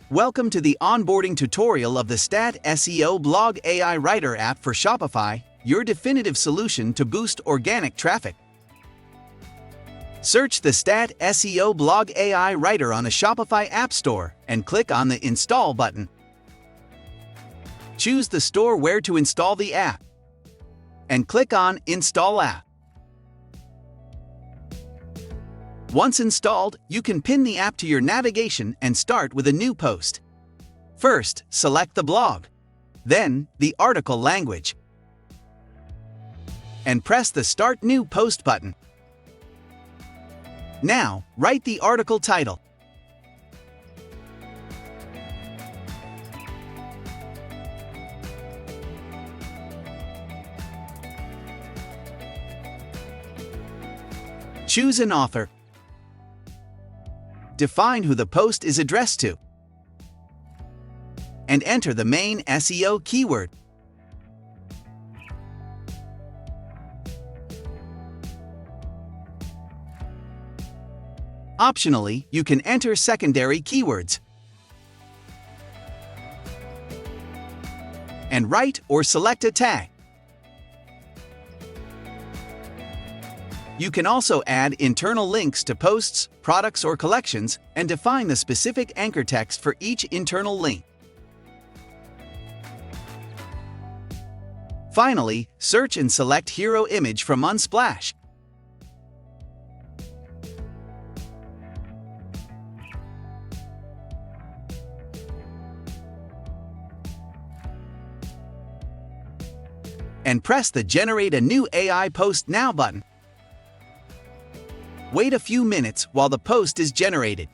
Welcome to the onboarding tutorial of the STARRT SEO Blog AI Writer app for Shopify, your definitive solution to boost organic traffic. Search the STARRT SEO Blog AI Writer on a Shopify App Store and click on the Install button. Choose the store where to install the app and click on Install App. Once installed, you can pin the app to your navigation and start with a new post. First, select the blog, then the article language, and press the Start New Post button. Now, write the article title. Choose an author. Define who the post is addressed to, and enter the main SEO keyword. Optionally, you can enter secondary keywords and write or select a tag. You can also add internal links to posts, products, or collections, and define the specific anchor text for each internal link. Finally, search and select Hero Image from Unsplash. And press the Generate a New AI Post Now button. Wait a few minutes while the post is generated.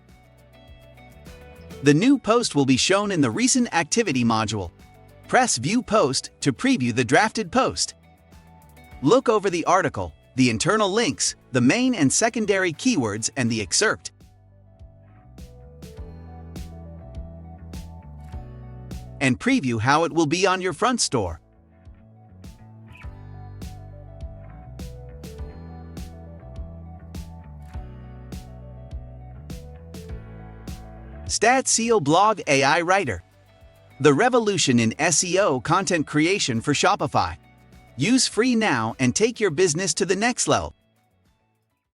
The new post will be shown in the Recent Activity module. Press View Post to preview the drafted post. Look over the article, the internal links, the main and secondary keywords, and the excerpt. And preview how it will be on your front store. STARRT SEO Blog AI Writer. The revolution in SEO content creation for Shopify. Use free now and take your business to the next level.